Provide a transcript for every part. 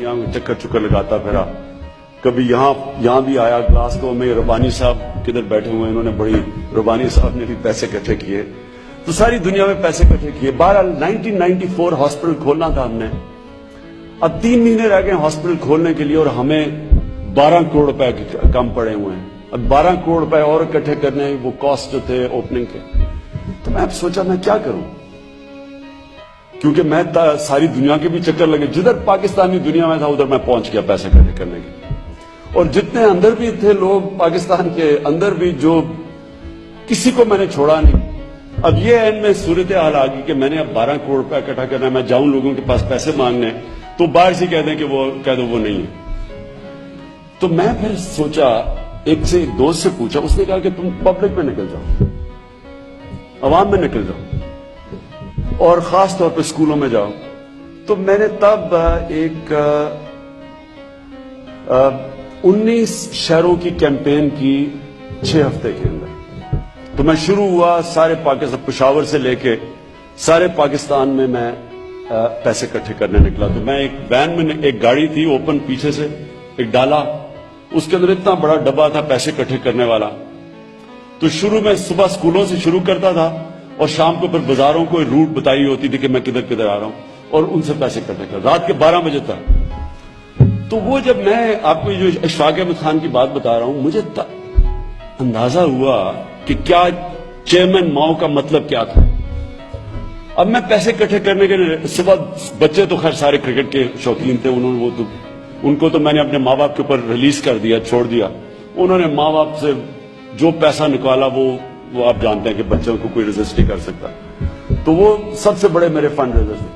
یہاں چکر چکر لگاتا پھرا، کبھی یہاں بھی آیا گلاسگو میں. ربانی صاحب کدھر بیٹھے ہوئے ہیں، انہوں نے بڑی، ربانی صاحب نے بھی پیسے اکٹھے کیے، تو ساری دنیا میں پیسے اکٹھے کیے. بہرحال 1994 ہاسپٹل کھولنا تھا ہم نے. اب 3 مہینے رہ گئے ہاسپٹل کھولنے کے لیے اور ہمیں 12 کروڑ روپے کم پڑے ہوئے ہیں. اب 12 کروڑ روپے اور اکٹھے کرنے، وہ کاسٹ جو تھے اوپننگ کے. تو میں اب سوچا میں کیا کروں، کیونکہ میں ساری دنیا کے بھی چکر لگے، جدھر پاکستانی دنیا میں تھا ادھر میں پہنچ گیا پیسے اکٹھے کرنے کے. اور جتنے اندر بھی تھے لوگ پاکستان کے اندر بھی، جو کسی کو میں نے چھوڑا نہیں. اب یہ اینڈ میں صورتحال آ گئی کہ میں نے اب 12 کروڑ روپے اکٹھا کرنا ہے. میں جاؤں لوگوں کے پاس پیسے مانگنے تو باہر سے کہہ دیں کہ وہ کہہ دو وہ نہیں ہے. تو میں پھر سوچا، ایک دوست سے پوچھا، اس نے کہا کہ تم پبلک میں نکل جاؤ، عوام میں نکل جاؤ، اور خاص طور پہ اسکولوں میں جاؤ. تو میں نے تب ایک 19 شہروں کی کیمپین کی 6 ہفتے کے اندر. تو میں شروع ہوا سارے پاکستان، پشاور سے لے کے سارے پاکستان میں میں پیسے اکٹھے کرنے نکلا. تو میں ایک وین میں، ایک گاڑی تھی اوپن پیچھے سے، ایک ڈالا، اس کے اندر اتنا بڑا ڈبہ تھا پیسے اکٹھے کرنے والا. تو شروع میں صبح اسکولوں سے شروع کرتا تھا اور شام کو پھر بازاروں کو روٹ بتائی ہوتی تھی کہ میں کدھر کدھر آ رہا ہوں، اور ان سے پیسے اکٹھے کرتا رات کے 12 بجے تک. تو وہ جب میں آپ کو جو اشفاق احمد خان کی بات بتا رہا ہوں، مجھے اندازہ ہوا کہ کیا چیئرمین ماؤ کا مطلب کیا تھا. اب میں پیسے اکٹھے کرنے کے لیے صبح، بچے تو خیر سارے کرکٹ کے شوقین تھے، ان کو تو میں نے اپنے ماں باپ کے اوپر ریلیز کر دیا، چھوڑ دیا. انہوں نے ماں باپ سے جو پیسہ نکالا وہ آپ جانتے ہیں کہ بچوں کو کوئی ریزسٹ نہیں کر سکتا. تو وہ سب سے بڑے میرے فنڈ ریزر تھے.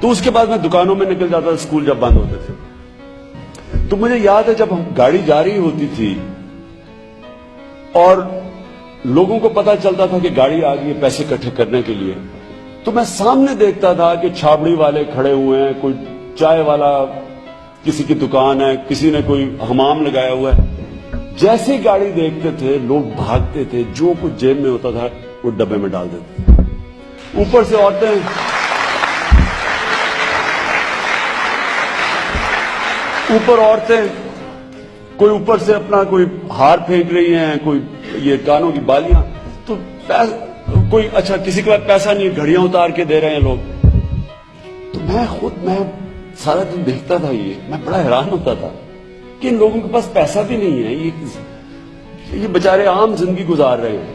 تو اس کے بعد میں دکانوں میں نکل جاتا تھا اسکول جب بند ہوتے تھے. تو مجھے یاد ہے جب گاڑی جا رہی ہوتی تھی اور لوگوں کو پتا چلتا تھا کہ گاڑی آ گئی ہے پیسے اکٹھے کرنے کے لیے، تو میں سامنے دیکھتا تھا کہ چھابڑی والے کھڑے ہوئے ہیں، کوئی چائے والا، کسی کی دکان ہے، کسی نے کوئی حمام لگایا ہوا ہے. جیسے ہی گاڑی دیکھتے تھے لوگ بھاگتے تھے، جو کچھ جیب میں ہوتا تھا وہ ڈبے میں ڈال دیتے تھے. اوپر سے عورتیں کوئی اوپر سے اپنا کوئی ہار پھینک رہی ہیں، کوئی یہ کانوں کی بالیاں. تو کوئی اچھا کسی کے پاس پیسہ نہیں، گھڑیاں اتار کے دے رہے ہیں لوگ. تو میں سارا دن دیکھتا تھا، میں بڑا حیران ہوتا تھا کہ ان لوگوں کے پاس پیسہ بھی نہیں ہے، یہ بیچارے عام زندگی گزار رہے ہیں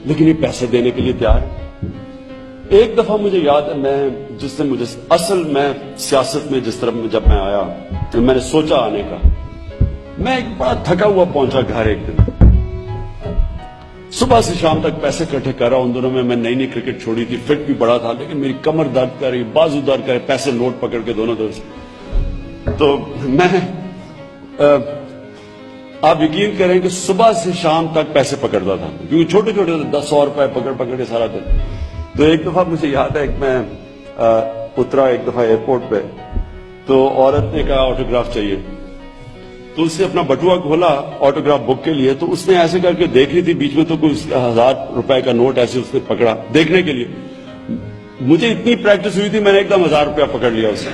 لیکن یہ پیسے دینے کے لیے تیار ہیں. ایک دفعہ مجھے یاد ہے، میں سیاست میں جس طرح جب میں آیا، میں نے سوچا آنے کا، میں ایک بڑا تھکا ہوا پہنچا گھر. ایک دن صبح سے شام تک پیسے اکٹھے کر رہا. ان دنوں میں نئی کرکٹ چھوڑی تھی، فٹ بھی بڑا تھا، لیکن میری کمر درد کر رہی، بازو درد کر رہے، پیسے نوٹ پکڑ کے دونوں طرف سے. تو میں آپ یقین کریں کہ صبح سے شام تک پیسے پکڑتا تھا، کیونکہ چھوٹے چھوٹے 100 روپے پکڑ کے سارا دن. تو ایک دفعہ مجھے یاد ہے کہ میں اترا ایک دفعہ ایئرپورٹ پہ، تو عورت نے کہا آٹوگراف چاہیے. تو اس نے اپنا بٹوا کھولا آٹوگراف بک کے لیے. تو اس نے ایسے کر کے دیکھ لی تھی، بیچ میں تو کوئی 1000 روپے کا نوٹ ایسے اس نے پکڑا دیکھنے کے لیے. مجھے اتنی پریکٹس ہوئی تھی، میں نے ایک دم 1000 روپیہ پکڑ لیا اسے.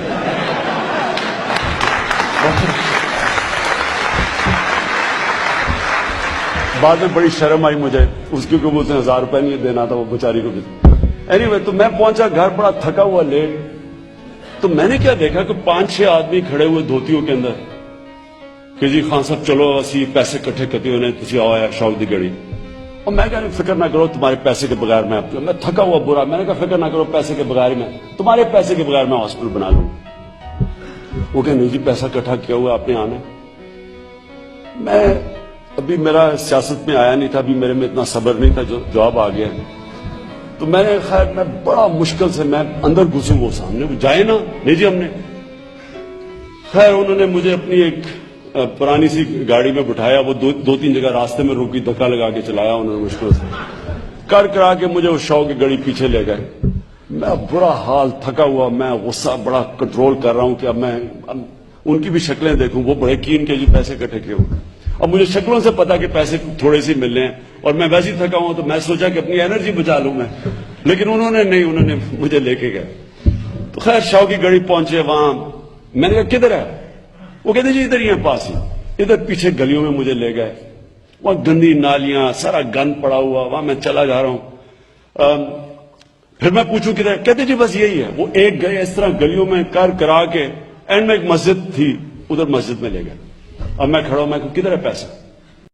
بعد میں بڑی شرم آئی مجھے اس کی، کیونکہ اسے 1000 روپے نہیں دینا تھا وہ بیچاری کو بھی. اینی وے، تو میں پہنچا گھر بڑا تھکا ہوا لیٹ. تو میں نے کیا دیکھا کہ 5-6 آدمی کھڑے ہوئے دھوتیوں کے اندر کہ جی خان صاحب چلو اسی پیسے اکٹھے کرتے ہوئے تھی آیا شاؤ دی گڑی. اور میں کہا فکر نہ کرو تمہارے پیسے کے بغیر میں تھکا ہوا برا، میں نے کہا فکر نہ کرو پیسے کے بغیر تمہارے پیسے کے بغیر میں ہاسپٹل بنا لوں. وہ کہ نہیں جی پیسہ اکٹھا کیا ہوا آپ نے آنا. میں ابھی میرا سیاست میں آیا نہیں تھا، ابھی میرے میں اتنا صبر نہیں تھا، جو جواب آ گیا. تو میں نے خیر میں بڑا مشکل سے میں اندر گھسوں، وہ سامنے وہ جائے نا، نہیں جی ہم نے. خیر انہوں نے مجھے اپنی ایک پرانی سی گاڑی میں بٹھایا، وہ 2-3 جگہ راستے میں روکی، دھکا لگا کے چلایا انہوں نے، مشکل سے کرا کے مجھے اس شو کی گاڑی پیچھے لے گئے. میں برا حال تھکا ہوا، میں غصہ بڑا کنٹرول کر رہا ہوں کہ اب میں ان کی بھی شکلیں دیکھوں. وہ بڑے کین کے جی پیسے اکٹھے کیے ہوئے. اب مجھے شکلوں سے پتا کہ پیسے تھوڑے سے مل رہے ہیں اور میں ویسے ہی تھکا ہوں. تو میں سوچا کہ اپنی انرجی بچا لوں میں، لیکن انہوں نے نہیں، انہوں نے مجھے لے کے گئے. تو خیر شاہ کی گڑی پہنچے، وہاں میں نے کہا کدھر ہے؟ وہ کہتے جی ادھر ہی ہے پاس ہی. ادھر پیچھے گلیوں میں مجھے لے گئے, وہاں گندی نالیاں, سارا گند پڑا ہوا, وہاں میں چلا جا رہا ہوں. پھر میں پوچھوں کدھر, کہتے جی بس یہی ہے. وہ ایک گئے اس طرح گلیوں میں کرا کے اینڈ میں ایک مسجد تھی, ادھر مسجد میں لے گئے. اب میں کھڑا ہوں, میں کہا کدھر ہے پیسہ؟